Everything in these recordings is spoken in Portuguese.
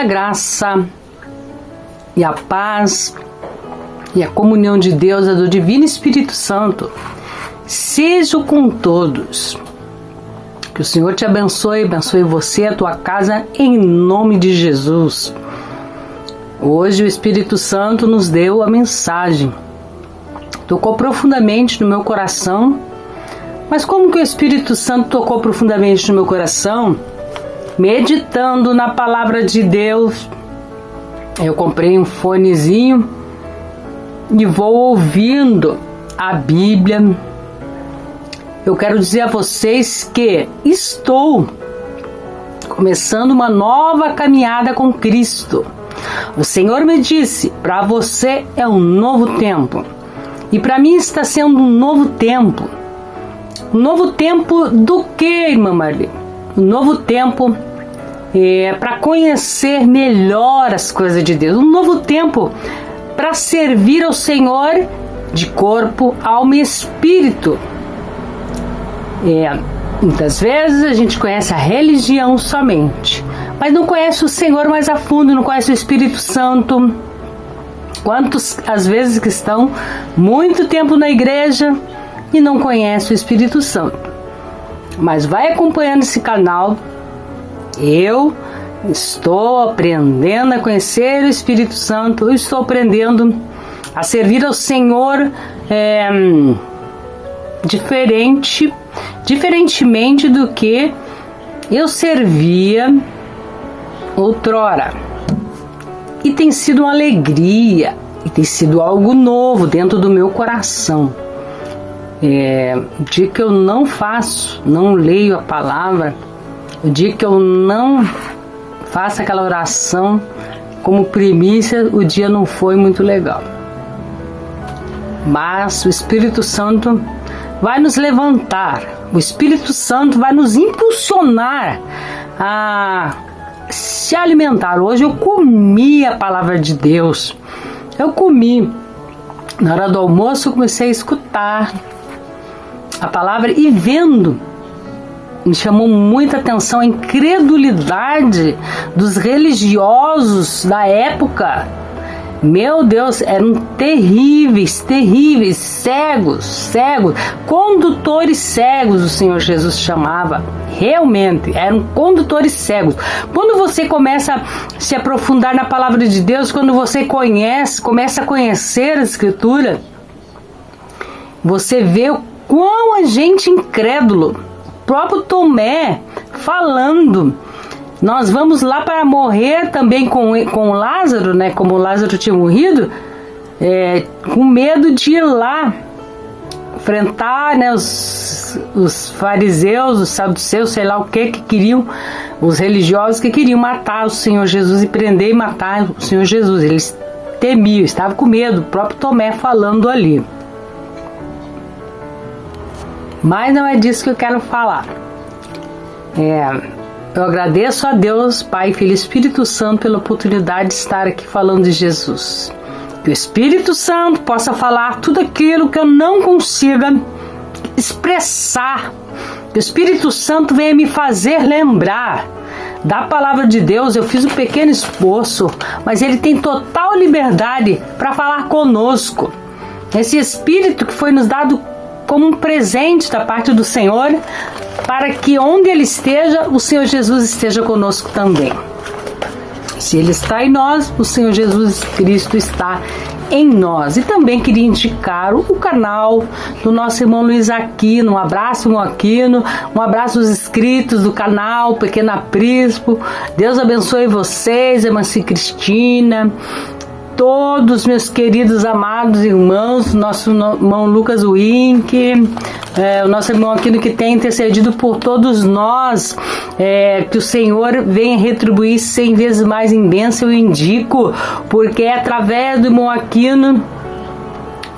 a graça e a paz e a comunhão de Deus e do Divino Espírito Santo seja com todos. Que o Senhor te abençoe, abençoe você e a tua casa em nome de Jesus. Hoje o Espírito Santo nos deu a mensagem. Tocou profundamente no meu coração. Mas como que o Espírito Santo tocou profundamente no meu coração? Meditando na palavra de Deus. Eu comprei um fonezinho e vou ouvindo a Bíblia. Eu quero dizer a vocês que estou começando uma nova caminhada com Cristo. O Senhor me disse, para você é um novo tempo. E para mim está sendo um novo tempo. Um novo tempo do que, irmã Marli? Um novo tempo para conhecer melhor as coisas de Deus. Um novo tempo para servir ao Senhor de corpo, alma e espírito. Muitas vezes a gente conhece a religião somente, mas não conhece o Senhor mais a fundo, não conhece o Espírito Santo. Quantos, às vezes, que estão muito tempo na igreja e não conhecem o Espírito Santo. Mas vai acompanhando esse canal. Eu estou aprendendo a conhecer o Espírito Santo. Eu estou aprendendo a servir ao Senhor diferentemente do que eu servia outrora. E tem sido uma alegria, e tem sido algo novo dentro do meu coração. O dia que eu não leio a palavra, o dia que eu não faço aquela oração como primícia, o dia não foi muito legal. Mas o Espírito Santo vai nos levantar, o Espírito Santo vai nos impulsionar a se alimentar. Hoje eu comi a palavra de Deus. Eu comi. Na hora do almoço eu comecei a escutar a palavra e vendo. Me chamou muita atenção a incredulidade dos religiosos da época. Meu Deus, eram terríveis, cegos, condutores cegos, o Senhor Jesus chamava. Realmente, eram condutores cegos. Quando você começa a se aprofundar na palavra de Deus, quando você começa a conhecer a Escritura, você vê o quão a gente incrédulo. O próprio Tomé falando. Nós vamos lá para morrer também com Lázaro, né? Como Lázaro tinha morrido, com medo de ir lá enfrentar, né, os fariseus, os saduceus, sei lá o que queriam, os religiosos que queriam matar o Senhor Jesus e prender e matar o Senhor Jesus. Eles temiam, estavam com medo, o próprio Tomé falando ali. Mas não é disso que eu quero falar. Eu agradeço a Deus, Pai, Filho e Espírito Santo pela oportunidade de estar aqui falando de Jesus. Que o Espírito Santo possa falar tudo aquilo que eu não consiga expressar. Que o Espírito Santo venha me fazer lembrar da palavra de Deus. Eu fiz um pequeno esforço, mas Ele tem total liberdade para falar conosco. Esse Espírito que foi nos dado como um presente da parte do Senhor, para que onde Ele esteja, o Senhor Jesus esteja conosco também. Se Ele está em nós, o Senhor Jesus Cristo está em nós. E também queria indicar o canal do nosso irmão Luiz Aquino. Um abraço, irmão Aquino. Um abraço aos inscritos do canal Pequena Prispo. Deus abençoe vocês, irmã Cristina. Todos meus queridos amados irmãos, nosso irmão Lucas Wink, o nosso irmão Aquino que tem intercedido por todos nós, que o Senhor venha retribuir 100 vezes mais em bênção, eu indico, porque é através do irmão Aquino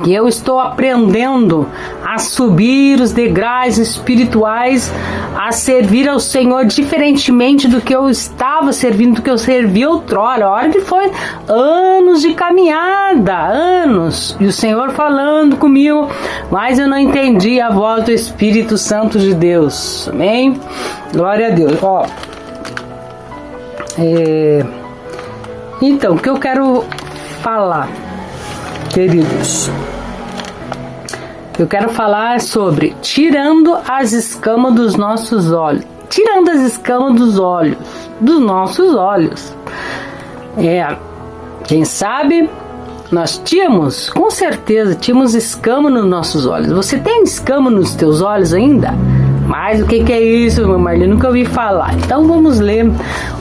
que eu estou aprendendo a subir os degraus espirituais, a servir ao Senhor diferentemente do que eu estava servindo, do que eu servi outrora. Olha que foi anos de caminhada, anos, e o Senhor falando comigo, mas eu não entendi a voz do Espírito Santo de Deus. Amém? Glória a Deus. Então, o que eu quero falar, queridos? Eu quero falar sobre tirando as escamas dos nossos olhos. Tirando as escamas dos nossos olhos. Quem sabe nós com certeza tínhamos escama nos nossos olhos. Você tem escama nos teus olhos ainda? Mas o que é isso, meu Marlene? Nunca ouvi falar. Então vamos ler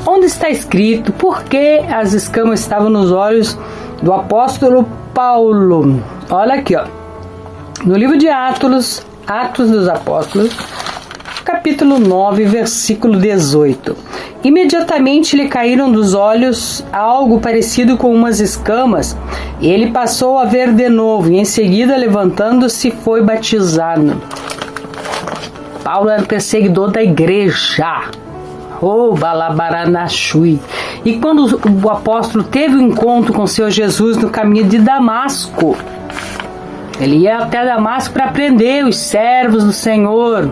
onde está escrito por que as escamas estavam nos olhos do apóstolo Paulo. Olha aqui, ó. No livro de Atos dos Apóstolos, capítulo 9, versículo 18. Imediatamente lhe caíram dos olhos algo parecido com umas escamas, e ele passou a ver de novo, e em seguida, levantando-se, foi batizado. Paulo era perseguidor da igreja. Balabaranachui. E quando o apóstolo teve um encontro com o Senhor Jesus no caminho de Damasco, ele ia até Damasco para prender os servos do Senhor.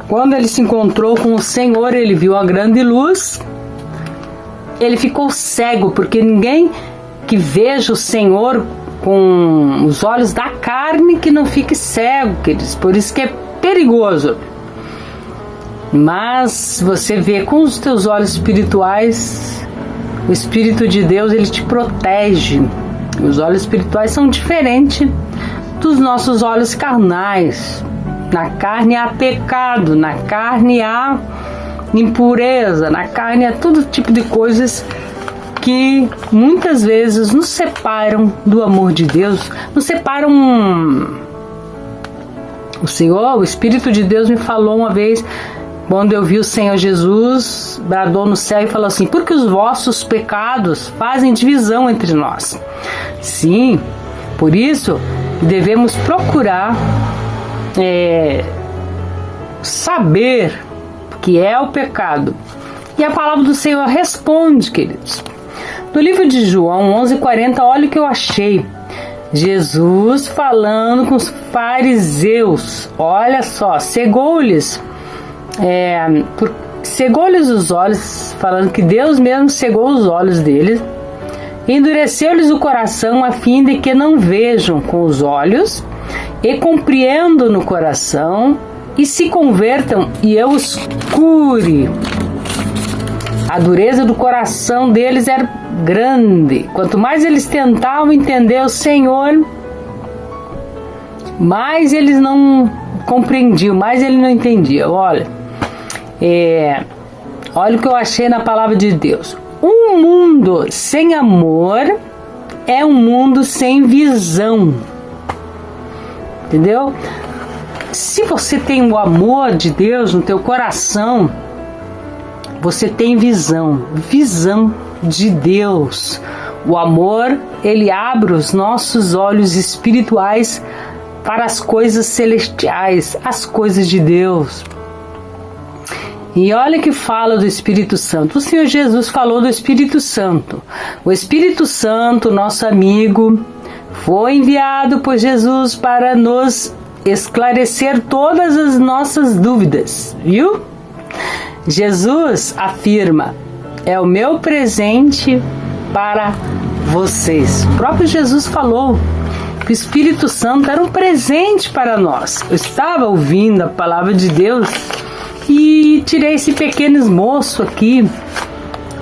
Quando ele se encontrou com o Senhor, ele viu uma grande luz. Ele ficou cego, porque ninguém que veja o Senhor com os olhos da carne que não fique cego, queridos. Por isso que é perigoso. Mas você vê com os teus olhos espirituais, o Espírito de Deus, ele te protege. Os olhos espirituais são diferentes dos nossos olhos carnais. Na carne há pecado, na carne há impureza, na carne há todo tipo de coisas que muitas vezes nos separam do amor de Deus, nos separam. O Senhor, o Espírito de Deus me falou uma vez, quando eu vi o Senhor Jesus, bradou no céu e falou assim: porque os vossos pecados fazem divisão entre nós. Sim, por isso devemos procurar saber o que é o pecado. E a palavra do Senhor responde, queridos. No livro de João 11:40, olha o que eu achei. Jesus falando com os fariseus. Olha só, cegou-lhes os olhos, falando que Deus mesmo cegou os olhos deles, endureceu-lhes o coração a fim de que não vejam com os olhos e compreendam no coração e se convertam e eu os cure. A dureza do coração deles era grande. Quanto mais eles tentavam entender o Senhor, mais eles não compreendiam, mais eles não entendiam. Olha o que eu achei na palavra de Deus. Um mundo sem amor é um mundo sem visão. Entendeu? Se você tem o amor de Deus no teu coração, você tem visão de Deus. O amor, ele abre os nossos olhos espirituais para as coisas celestiais, as coisas de Deus. E olha que fala do Espírito Santo. O Senhor Jesus falou do Espírito Santo. O Espírito Santo, nosso amigo, foi enviado por Jesus para nos esclarecer todas as nossas dúvidas, viu? Jesus afirma: é o meu presente para vocês. O próprio Jesus falou que o Espírito Santo era um presente para nós. Eu estava ouvindo a palavra de Deus e tirei esse pequeno esboço aqui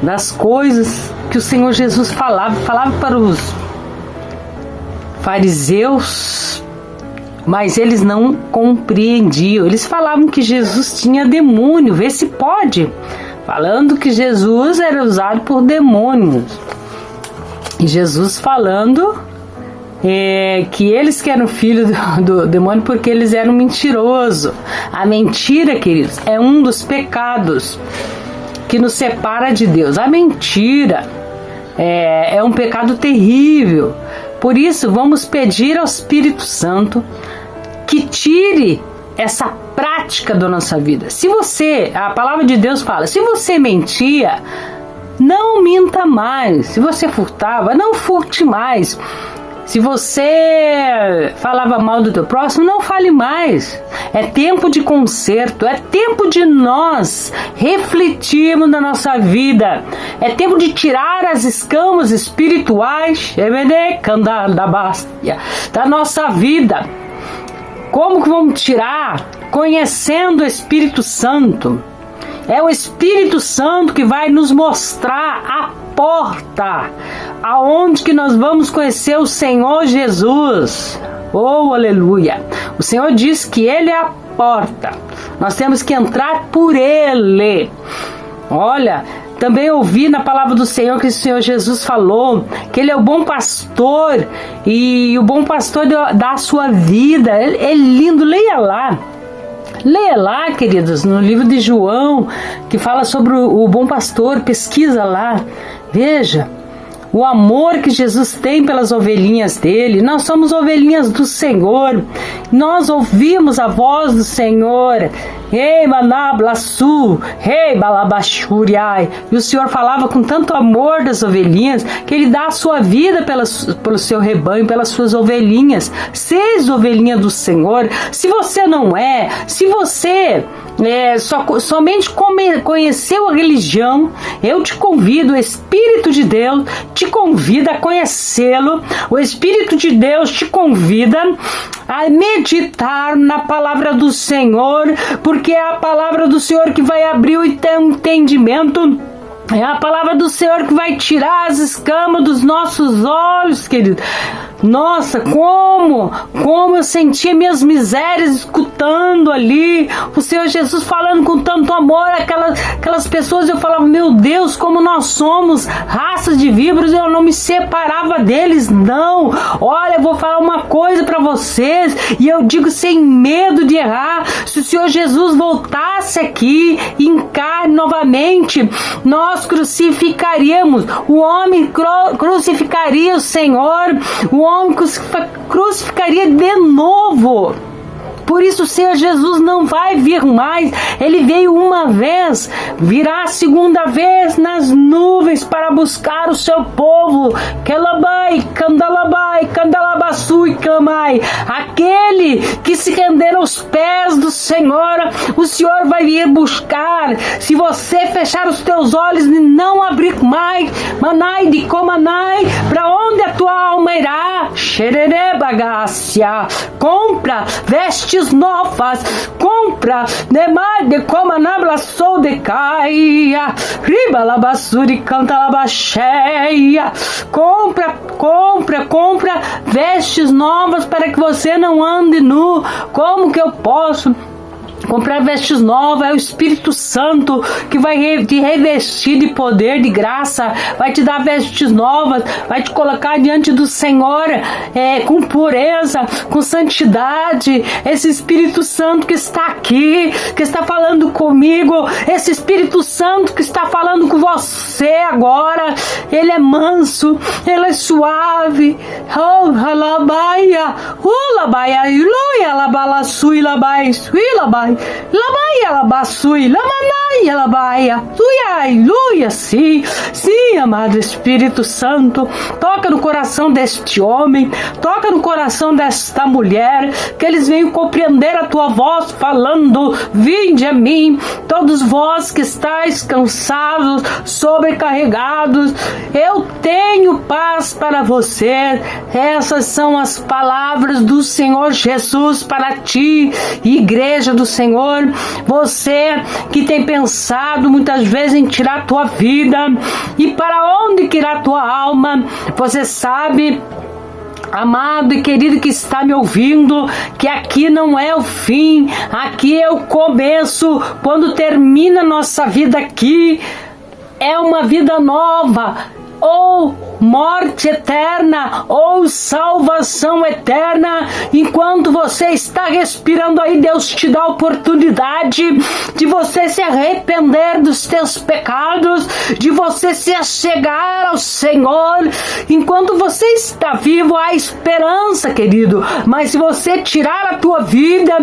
das coisas que o Senhor Jesus falava para os fariseus, mas eles não compreendiam. Eles falavam que Jesus tinha demônio, vê se pode, falando que Jesus era usado por demônios. E Jesus falando que eles que eram filhos do demônio porque eles eram mentirosos. A mentira, queridos, é um dos pecados que nos separa de Deus. A mentira é um pecado terrível. Por isso, vamos pedir ao Espírito Santo que tire essa prática da nossa vida. A palavra de Deus fala, se você mentia, não minta mais. Se você furtava, não furte mais. Se você falava mal do teu próximo, não fale mais. É tempo de conserto, é tempo de nós refletirmos na nossa vida. É tempo de tirar as escamas espirituais da nossa vida. Como que vamos tirar? Conhecendo o Espírito Santo. É o Espírito Santo que vai nos mostrar a porta aonde que nós vamos conhecer o Senhor Jesus. Oh, aleluia! O Senhor diz que Ele é a porta. Nós temos que entrar por Ele. Olha, também ouvi na palavra do Senhor que o Senhor Jesus falou que Ele é o bom pastor e o bom pastor dá a sua vida. É lindo, leia lá. Leia lá, queridos, no livro de João, que fala sobre o bom pastor, pesquisa lá, veja o amor que Jesus tem pelas ovelhinhas dele. Nós somos ovelhinhas do Senhor, nós ouvimos a voz do Senhor. Ei, manablaçu, ei, balabachuriai. E o Senhor falava com tanto amor das ovelhinhas que Ele dá a sua vida pelo seu rebanho, pelas suas ovelhinhas. Seja ovelhinha do Senhor. Se você não é, se você somente conheceu a religião, eu te convido, o Espírito de Deus te convida a conhecê-lo. O Espírito de Deus te convida a meditar na palavra do Senhor, porque é a palavra do Senhor que vai abrir o entendimento. É a palavra do Senhor que vai tirar as escamas dos nossos olhos, querido. Nossa, como eu sentia minhas misérias escutando ali o Senhor Jesus falando com tanto amor aquelas pessoas. Eu falava, meu Deus, como nós somos raças de víboras. Eu não me separava deles, não. Olha, eu vou falar uma coisa para vocês e eu digo sem medo de errar. Se o Senhor Jesus voltasse aqui em carne novamente, nós crucificaríamos. O homem crucificaria o Senhor. O homem crucificaria de novo. Por isso o Senhor Jesus não vai vir mais. Ele veio uma vez, virá a segunda vez nas nuvens para buscar o seu povo. Kelabai, Kandalabai, Kandalabasui, Kamai. Aquele que se render aos pés do Senhor, o Senhor vai vir buscar. Se você fechar os teus olhos e não abrir mais, Manai de Komanai, para onde a tua alma irá? Xerere bagácia. Compra vestes novas, compra demais de como anabla sou de caia, riba labasuri canta labacheia. Compra vestes novas para que você não ande nu. Como que eu posso comprar vestes novas? É o Espírito Santo que vai te revestir de poder, de graça, vai te dar vestes novas, vai te colocar diante do Senhor com pureza, com santidade. Esse Espírito Santo que está aqui, que está falando comigo, esse Espírito Santo que está falando com você agora, ele é manso, ele é suave. Oh, alabaia, ulabaia, iluia, labalasui, labai, suilabai. Labai alabasui, lamanai alabaia, luia, sim, amado Espírito Santo, toca no coração deste homem, toca no coração desta mulher, que eles venham compreender a tua voz falando, vinde a mim, todos vós que estáis cansados, sobrecarregados, eu tenho paz para você. Essas são as palavras do Senhor Jesus para ti, igreja do Senhor. Você que tem pensado muitas vezes em tirar a tua vida, e para onde que irá a tua alma? Você sabe, amado e querido que está me ouvindo, que aqui não é o fim, aqui é o começo. Quando termina a nossa vida aqui, é uma vida nova, ou morte eterna, ou salvação eterna. Enquanto você está respirando aí, Deus te dá a oportunidade de você se arrepender dos teus pecados, de você se achegar ao Senhor. Enquanto você está vivo, há esperança, querido. Mas se você tirar a tua vida,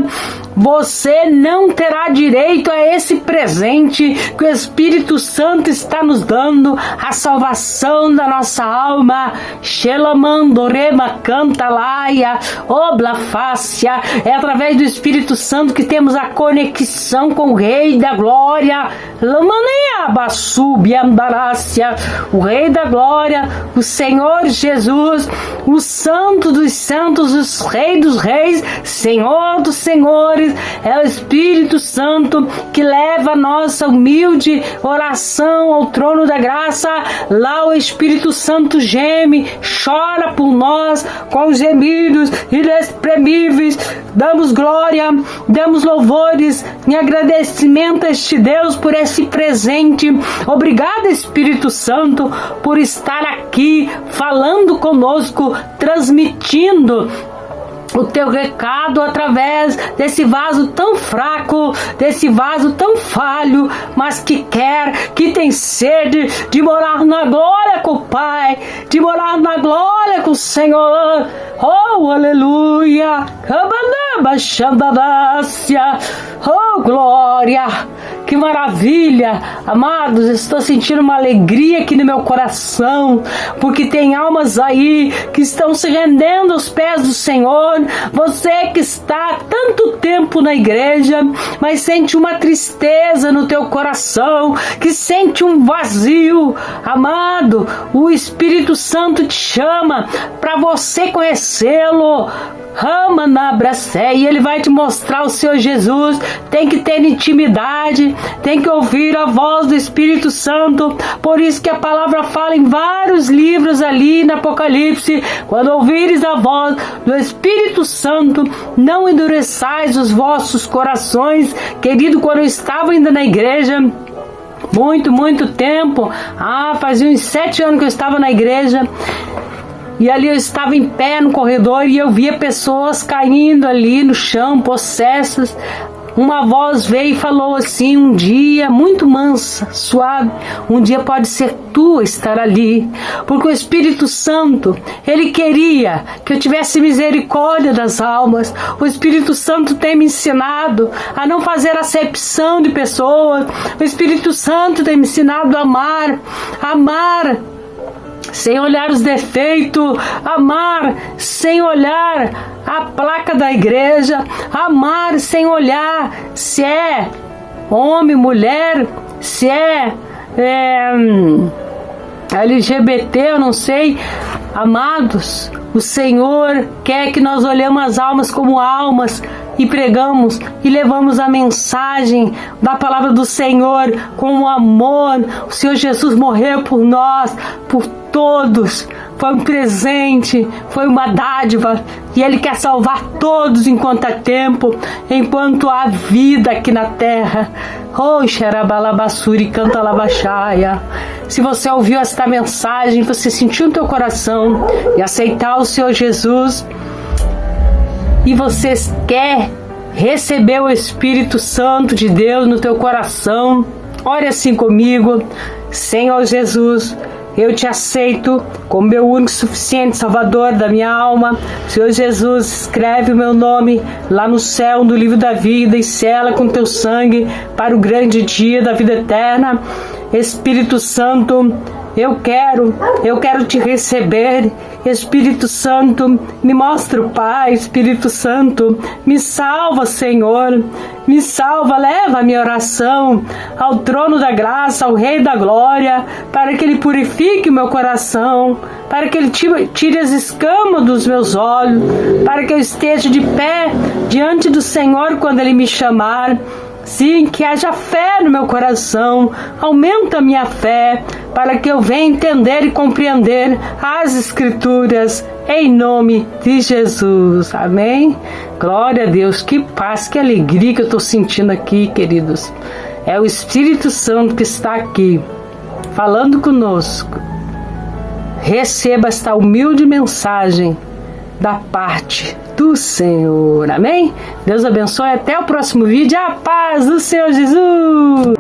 você não terá direito a esse presente que o Espírito Santo está nos dando, a salvação da nossa alma. Shelamandorema canta laia, oblafácia. É através do Espírito Santo que temos a conexão com o Rei da Glória. Lamanea basúbia andarácia. O Rei da Glória, o Senhor Jesus, o Santo dos Santos, o Rei dos Reis, Senhor dos Senhores. É o Espírito Santo que leva a nossa humilde oração ao trono da graça. Lá o Espírito Santo geme, chora por nós com gemidos inexprimíveis. Damos glória, damos louvores em agradecimento a este Deus por esse presente. Obrigada, Espírito Santo, por estar aqui falando conosco, transmitindo o teu recado através desse vaso tão fraco, desse vaso tão falho, mas que tem sede de morar na glória com o Pai, de morar na glória com o Senhor. Oh, aleluia! Oh, glória! Que maravilha! Amados, estou sentindo uma alegria aqui no meu coração, porque tem almas aí que estão se rendendo aos pés do Senhor. Você que está há tanto tempo na igreja, mas sente uma tristeza no teu coração, que sente um vazio. Amado, o Espírito Santo te chama para você conhecê-lo. Rama na bracé, e ele vai te mostrar o Senhor Jesus. Tem que ter intimidade, tem que ouvir a voz do Espírito Santo. Por isso que a palavra fala em vários livros ali no Apocalipse: quando ouvires a voz do Espírito Santo, não endureçais os vossos corações. Querido, quando eu estava ainda na igreja, muito tempo, fazia uns 7 anos que eu estava na igreja, e ali eu estava em pé no corredor e eu via pessoas caindo ali no chão, possessas. Uma voz veio e falou assim, um dia, muito mansa, suave: um dia pode ser tu estar ali, porque o Espírito Santo, ele queria que eu tivesse misericórdia das almas. O Espírito Santo tem me ensinado a não fazer acepção de pessoas. O Espírito Santo tem me ensinado a amar sem olhar os defeitos, amar sem olhar a placa da igreja, amar sem olhar se é homem, mulher, se é LGBT, eu não sei. Amados, o Senhor quer que nós olhemos as almas como almas e pregamos e levamos a mensagem da palavra do Senhor com amor. O Senhor Jesus morreu por nós, por todos. Foi um presente, foi uma dádiva, e Ele quer salvar todos enquanto há tempo, enquanto há vida aqui na terra. Oh, xerabalabassuri, canta labaxaia. Se você ouviu esta mensagem, você sentiu no teu coração e aceitar o Senhor Jesus, e você quer receber o Espírito Santo de Deus no teu coração, ore assim comigo: Senhor Jesus, eu te aceito como meu único e suficiente Salvador da minha alma. Senhor Jesus, escreve o meu nome lá no céu, no livro da vida, e sela com teu sangue para o grande dia da vida eterna. Espírito Santo, eu quero te receber. Espírito Santo, me mostra o Pai. Espírito Santo, me salva, Senhor, me salva, leva a minha oração ao trono da graça, ao Rei da Glória, para que Ele purifique o meu coração, para que Ele tire as escamas dos meus olhos, para que eu esteja de pé diante do Senhor quando Ele me chamar. Sim, que haja fé no meu coração, aumenta a minha fé, para que eu venha entender e compreender as Escrituras, em nome de Jesus. Amém? Glória a Deus, que paz, que alegria que eu estou sentindo aqui, queridos. É o Espírito Santo que está aqui, falando conosco. Receba esta humilde mensagem da parte do Senhor. Amém? Deus abençoe. Até o próximo vídeo. A paz do Senhor Jesus.